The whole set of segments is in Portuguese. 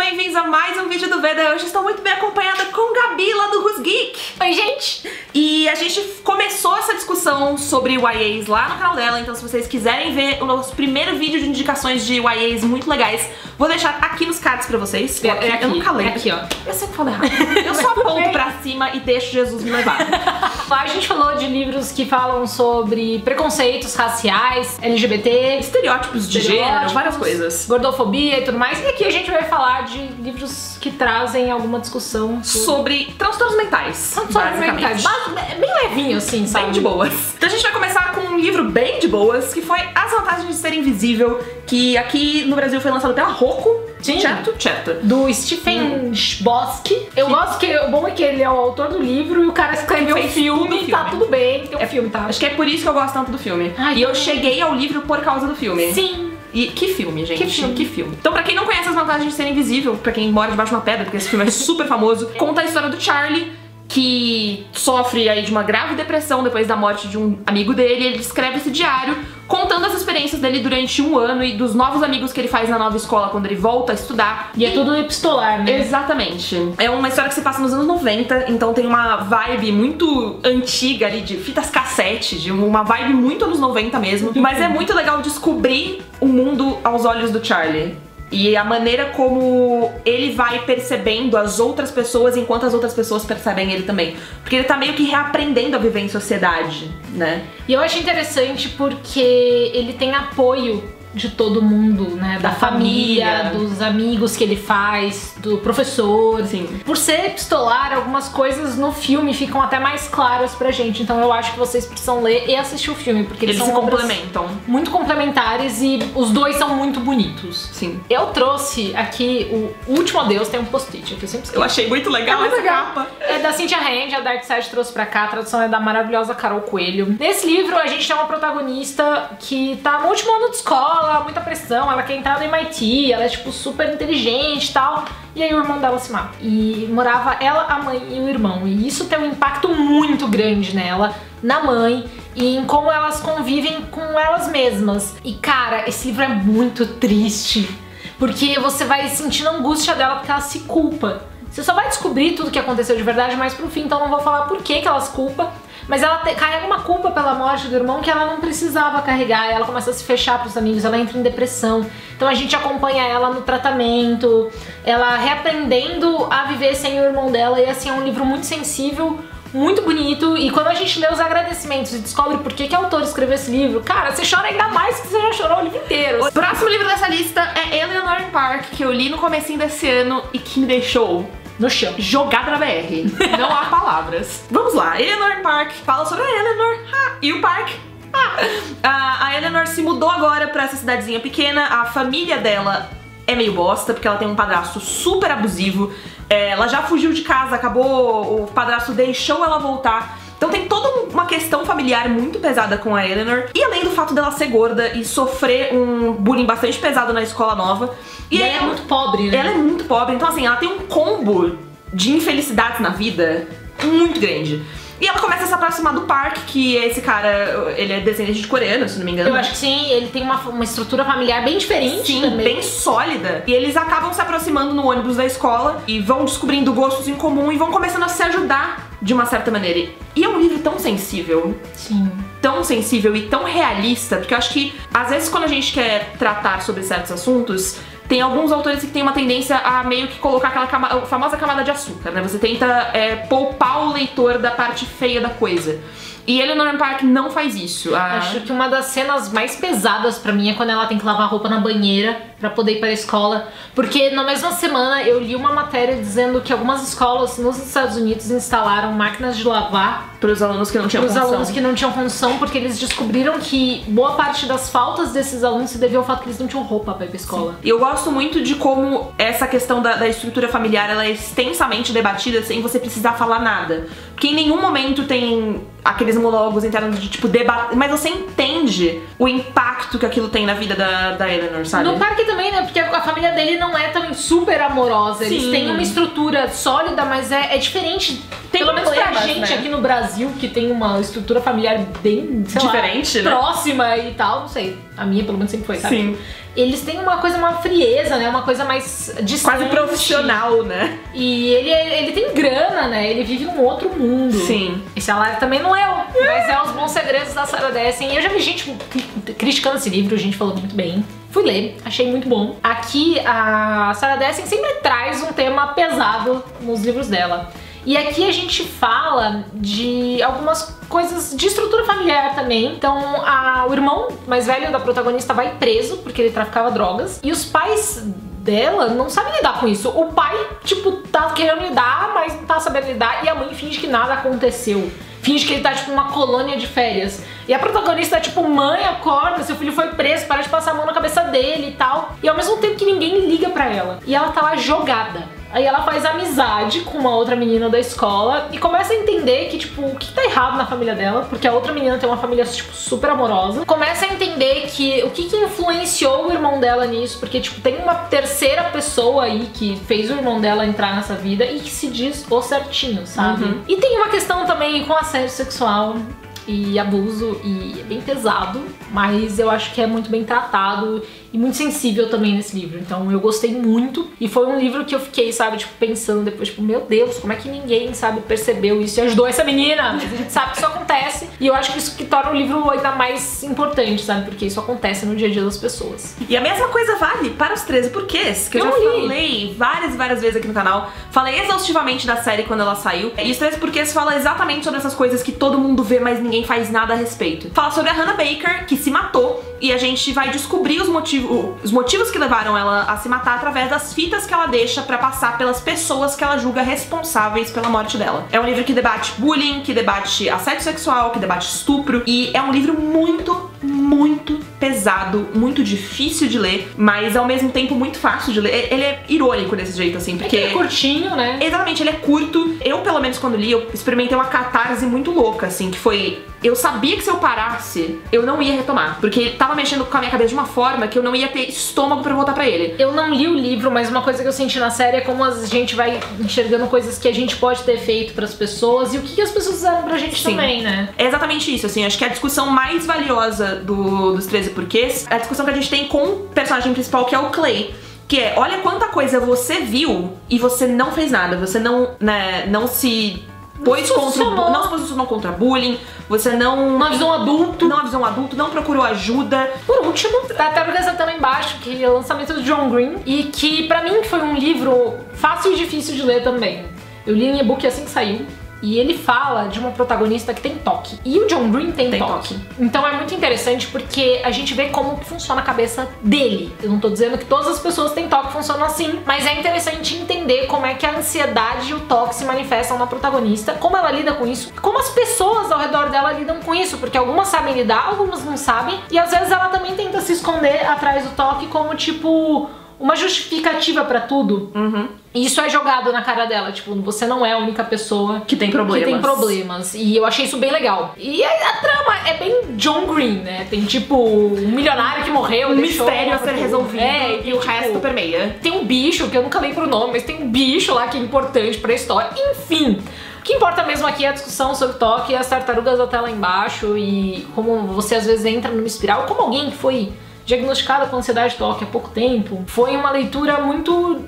bem-vindos a mais um vídeo do Veda. Hoje estou muito bem acompanhada com Gabi lá do Who's Geek. Oi, gente! E a gente começou essa discussão sobre YAs lá no canal dela, então se vocês quiserem ver o nosso primeiro vídeo de indicações de YAs muito legais, vou deixar aqui nos cards pra vocês. Aqui, eu nunca lembro. aqui, ó. Eu sempre falo errado. Eu só aponto pra cima e deixo Jesus me levar. Lá a gente falou de livros que falam sobre preconceitos raciais, LGBT, Estereótipos de gênero, várias coisas. Gordofobia e tudo mais. E aqui a gente vai falar de livros que trazem alguma discussão sobre transtornos mentais. Transtornos mentais. Mas bem levinho, assim, sabe? Bem de boas. Então a gente vai começar com um livro bem de boas, que foi As Vantagens de Ser Invisível, que aqui no Brasil foi lançado pela Rocco. Sim. Certo? Do Stephen Chbosky. Eu gosto que o bom é que ele é o autor do livro e o cara escreveu o filme e tá tudo bem. Tem um filme, tá? Acho que é por isso que eu gosto tanto do filme. Ai, e eu cheguei ao livro por causa do filme. Sim. E que filme, gente. Que filme. Então, pra quem não conhece As Vantagens de Ser Invisível, pra quem mora debaixo de uma pedra, porque esse filme é super famoso, conta a história do Charlie, que sofre aí de uma grave depressão depois da morte de um amigo dele. Ele escreve esse diário contando as experiências dele durante um ano e dos novos amigos que ele faz na nova escola quando ele volta a estudar. E é tudo epistolar, né? Exatamente. É uma história que se passa nos anos 90, então tem uma vibe muito antiga ali, de fitas cassete, de uma vibe muito anos 90 mesmo. Mas é muito legal descobrir o mundo aos olhos do Charlie. E a maneira como ele vai percebendo as outras pessoas enquanto as outras pessoas percebem ele também. Porque ele tá meio que reaprendendo a viver em sociedade, né? E eu acho interessante porque ele tem apoio de todo mundo, né? Da família, dos amigos que ele faz, do professor. Sim. Por ser epistolar, algumas coisas no filme ficam até mais claras pra gente. Então eu acho que vocês precisam ler e assistir o filme, porque eles se são complementam. Muito complementares e os dois são muito bonitos. Sim. Eu trouxe aqui o Último Adeus, tem um post-it aqui, eu sempre esqueço. Eu achei muito legal essa capa. É da Cynthia Hand, a Dark Side trouxe pra cá, a tradução é da maravilhosa Carol Coelho. Nesse livro a gente tem uma protagonista que tá no último ano de escola, muita pressão, ela quer entrar no MIT, ela é tipo super inteligente e tal, e aí o irmão dela se mata. E morava ela, a mãe e o irmão, e isso tem um impacto muito grande nela, na mãe, e em como elas convivem com elas mesmas. E cara, esse livro é muito triste, porque você vai sentindo a angústia dela porque ela se culpa. Você só vai descobrir tudo que aconteceu de verdade mais pro fim, então não vou falar por que ela se culpa. Mas ela carrega uma culpa pela morte do irmão que ela não precisava carregar. Ela começa a se fechar pros amigos, ela entra em depressão. Então a gente acompanha ela no tratamento, ela reaprendendo a viver sem o irmão dela. E assim, é um livro muito sensível, muito bonito. E quando a gente lê os agradecimentos e descobre por que a autora escreveu esse livro, cara, você chora ainda mais que você já chorou o livro inteiro. O próximo livro dessa lista é Eleanor Park, que eu li no comecinho desse ano e que me deixou no chão. Jogada na BR. Não há palavras. Vamos lá. Eleanor Park fala sobre a Eleanor e o Park. A Eleanor se mudou agora pra essa cidadezinha pequena. A família dela é meio bosta, porque ela tem um padrasto super abusivo. Ela já fugiu de casa, acabou, o padrasto deixou ela voltar. Então tem toda uma questão familiar muito pesada com a Eleanor. E além do fato dela ser gorda e sofrer um bullying bastante pesado na escola nova. E ela é muito pobre, né? Ela é muito pobre, então assim, ela tem um combo de infelicidades na vida muito grande. E ela começa a se aproximar do Park, que esse cara, ele é descendente de coreano, se não me engano. Eu acho que sim, ele tem uma estrutura familiar bem diferente. Sim, também. Bem sólida. E eles acabam se aproximando no ônibus da escola e vão descobrindo gostos em comum e vão começando a se ajudar de uma certa maneira. E é um livro tão sensível. Sim. Tão sensível e tão realista, porque eu acho que às vezes quando a gente quer tratar sobre certos assuntos, tem alguns autores que têm uma tendência a meio que colocar aquela famosa camada de açúcar, né? Você tenta poupar o leitor da parte feia da coisa. E Eleanor Park não faz isso. Acho que uma das cenas mais pesadas pra mim é quando ela tem que lavar roupa na banheira pra poder ir pra escola. Porque na mesma semana eu li uma matéria dizendo que algumas escolas nos Estados Unidos instalaram máquinas de lavar pros alunos que não tinham condição. Pros alunos que não tinham condição, porque eles descobriram que boa parte das faltas desses alunos se devia ao fato que eles não tinham roupa pra ir pra escola. E eu gosto muito de como essa questão da estrutura familiar, ela é extensamente debatida sem você precisar falar nada. Porque em nenhum momento tem aqueles monólogos internos de tipo debate, mas você entende o impacto que aquilo tem na vida da Eleanor, sabe? No Parque também, né? Porque a família dele não é tão super amorosa. Eles têm uma estrutura sólida, mas é diferente. Tem pelo menos pra gente, né? aqui no Brasil, que tem uma estrutura familiar bem, sei diferente, lá, né? próxima e tal, não sei. A minha, pelo menos, sempre foi, sabe? Sim. eles têm uma frieza, né? Uma coisa mais distante. Quase profissional, né? E ele tem grana, né? Ele vive num outro mundo. Sim. Esse salário também não é, mas é Os Bons Segredos da Sarah Dessen. Eu já vi gente criticando esse livro, a gente falou muito bem. Fui ler, achei muito bom. Aqui a Sarah Dessen sempre traz um tema pesado nos livros dela. E aqui a gente fala de algumas coisas de estrutura familiar também. Então o irmão mais velho da protagonista vai preso porque ele traficava drogas. E os pais dela não sabem lidar com isso. O pai, tipo, tá querendo lidar, mas não tá sabendo lidar. E a mãe finge que nada aconteceu. Finge que ele tá, tipo, numa colônia de férias. E a protagonista, tipo, mãe, acorda, seu filho foi preso, para de passar a mão na cabeça dele e tal. E ao mesmo tempo que ninguém liga pra ela. E ela tá lá jogada. Aí ela faz amizade com uma outra menina da escola e começa a entender que, tipo, o que tá errado na família dela, porque a outra menina tem uma família, tipo, super amorosa. Começa a entender que o que influenciou o irmão dela nisso, porque, tipo, tem uma terceira pessoa aí que fez o irmão dela entrar nessa vida e que se diz o certinho, sabe? Uhum. E tem uma questão também com assédio sexual e abuso, e é bem pesado, mas eu acho que é muito bem tratado e muito sensível também nesse livro. Então eu gostei muito, e foi um livro que eu fiquei, sabe, tipo, pensando depois, tipo, meu Deus, como é que ninguém, sabe, percebeu isso e ajudou essa menina? Mas a gente sabe que isso acontece, e eu acho que isso que torna o livro ainda mais importante, sabe, porque isso acontece no dia a dia das pessoas. E a mesma coisa vale para Os 13 Porquês, que eu já falei várias e várias vezes aqui no canal. Falei exaustivamente da série quando ela saiu, e Os 13 Porquês fala exatamente sobre essas coisas que todo mundo vê, mas ninguém faz nada a respeito. Fala sobre a Hannah Baker, que se matou, e a gente vai descobrir os motivos que levaram ela a se matar através das fitas que ela deixa pra passar pelas pessoas que ela julga responsáveis pela morte dela. É um livro que debate bullying, que debate assédio sexual, que debate estupro, e é um livro muito pesado, muito difícil de ler, mas ao mesmo tempo muito fácil de ler. Ele é irônico desse jeito, assim, porque... É curtinho, né? Exatamente, ele é curto. Eu, pelo menos, quando li, eu experimentei uma catarse muito louca, assim, que foi... Eu sabia que se eu parasse, eu não ia retomar, porque ele tava mexendo com a minha cabeça de uma forma que eu não ia ter estômago pra voltar pra ele. Eu não li o livro, mas uma coisa que eu senti na série é como a gente vai enxergando coisas que a gente pode ter feito pras pessoas e o que as pessoas fizeram pra gente também, né? É exatamente isso, assim, acho que a discussão mais valiosa dos 13 Porquês é a discussão que a gente tem com o personagem principal, que é o Clay. Que é, olha quanta coisa você viu e você não fez nada, você não, né, não se... não se posicionou contra bullying, você não avisou um adulto, não procurou ajuda. Por último, tá até organizado lá embaixo, que é o lançamento do John Green, e que pra mim foi um livro fácil e difícil de ler também. Eu li em e-book assim que saiu. E ele fala de uma protagonista que tem toque. E o John Green tem toque. Então é muito interessante porque a gente vê como funciona a cabeça dele. Eu não tô dizendo que todas as pessoas têm toque, funcionam assim, mas é interessante entender como é que a ansiedade e o toque se manifestam na protagonista, como ela lida com isso, e como as pessoas ao redor dela lidam com isso, porque algumas sabem lidar, algumas não sabem, e às vezes ela também tenta se esconder atrás do toque como, tipo, uma justificativa pra tudo. E isso é jogado na cara dela, tipo, você não é a única pessoa que tem problemas. E eu achei isso bem legal. E a trama é bem John Green, né? Tem, tipo, um milionário que morreu, um mistério a ser resolvido, e o resto permeia. Tem um bicho, que eu nunca lembro o nome, mas tem um bicho lá que é importante pra história. Enfim, o que importa mesmo aqui é a discussão sobre toque e as tartarugas até lá embaixo, e como você às vezes entra numa espiral, como alguém que foi diagnosticada com ansiedade de toque há pouco tempo. Foi uma leitura muito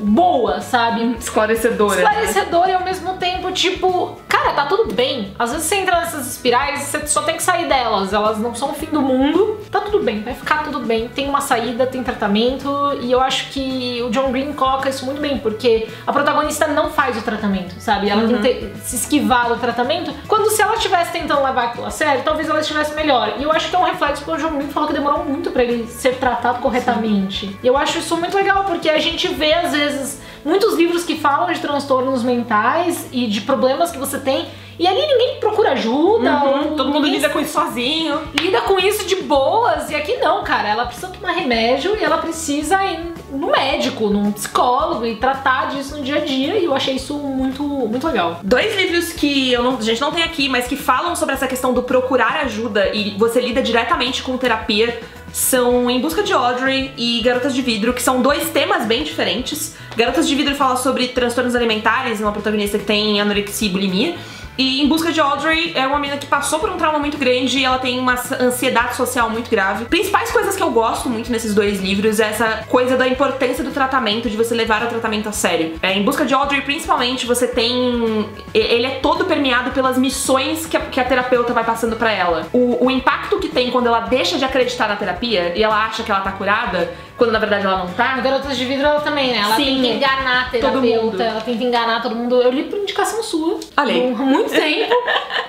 boa, sabe? Esclarecedora. Esclarecedora, né? E ao mesmo tempo, tipo, cara, tá tudo bem. Às vezes você entra nessas espirais e você só tem que sair delas. Elas não são o fim do mundo. Tá tudo bem, vai ficar tudo bem. Tem uma saída, tem tratamento. E eu acho que o John Green coloca isso muito bem, porque a protagonista não faz o tratamento, sabe? Ela tem que se esquivar do tratamento. Quando se ela estivesse tentando levar aquilo a sério, talvez ela estivesse melhor. E eu acho que é um reflexo que o John Green falou que demorou muito pra ele ser tratado corretamente. E eu acho isso muito legal, porque a gente vê, às vezes, muitos livros que falam de transtornos mentais e de problemas que você tem, e ali ninguém procura ajuda, todo mundo lida com isso sozinho. Lida com isso de boas, e aqui não, cara. Ela precisa tomar remédio e ela precisa ir no médico, num psicólogo e tratar disso no dia a dia, e eu achei isso muito legal. 2 livros que a gente não tem aqui, mas que falam sobre essa questão do procurar ajuda e você lida diretamente com terapia, são Em Busca de Audrey e Garotas de Vidro, que são 2 temas bem diferentes. Garotas de Vidro fala sobre transtornos alimentares, uma protagonista que tem anorexia e bulimia, E Em Busca de Audrey é uma menina que passou por um trauma muito grande e ela tem uma ansiedade social muito grave. Principais coisas que eu gosto muito nesses dois livros é essa coisa da importância do tratamento, de você levar o tratamento a sério. Em Busca de Audrey, principalmente, você tem... Ele é todo permeado pelas missões que a terapeuta vai passando pra ela. O impacto que tem quando ela deixa de acreditar na terapia e ela acha que ela tá curada, quando na verdade ela não tá. A Garotas de Vidro, ela também, né? Ela tenta enganar a terapeuta, ela tenta enganar todo mundo. Eu li por indicação sua. Olha aí. Há muito tempo.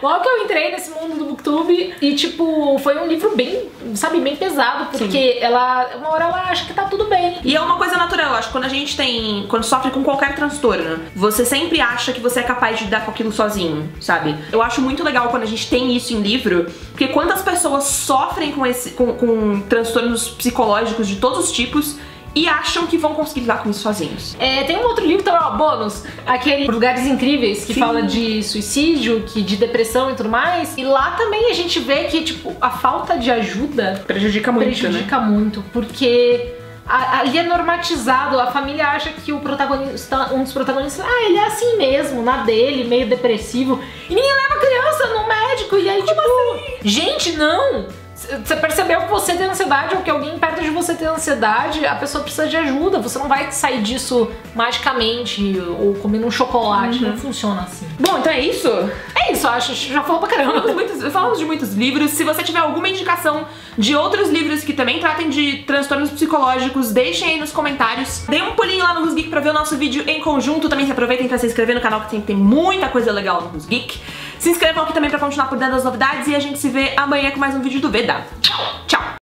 Logo que eu entrei nesse mundo do Booktube e, tipo, foi um livro bem, sabe, bem pesado, porque uma hora ela acha que tá tudo bem. E é uma coisa natural, eu acho que quando sofre com qualquer transtorno, você sempre acha que você é capaz de lidar com aquilo sozinho, sabe? Eu acho muito legal quando a gente tem isso em livro, porque quantas pessoas sofrem com transtornos psicológicos de todos os tipos e acham que vão conseguir lidar com isso sozinhos. Tem um outro livro, então, bônus, aquele Lugares Incríveis, que fala de suicídio, de depressão e tudo mais. E lá também a gente vê que, tipo, a falta de ajuda prejudica muito, porque ali é normatizado, a família acha que um dos protagonistas, ele é assim mesmo, na dele, meio depressivo. E ninguém leva a criança no médico, e aí, assim? Gente, não! Você percebeu que você tem ansiedade ou que alguém perto de você tem ansiedade, a pessoa precisa de ajuda. Você não vai sair disso magicamente ou comendo um chocolate. Não funciona assim. Bom, então é isso? É isso, acho. Já falou pra caramba. Falamos de muitos livros. Se você tiver alguma indicação de outros livros que também tratem de transtornos psicológicos, deixem aí nos comentários. Dê um pulinho lá no Rusgeek pra ver o nosso vídeo em conjunto. Também se aproveitem pra se inscrever no canal, que tem muita coisa legal no Rusgeek. Se inscrevam aqui também pra continuar por dentro das novidades e a gente se vê amanhã com mais um vídeo do VW. Tchau!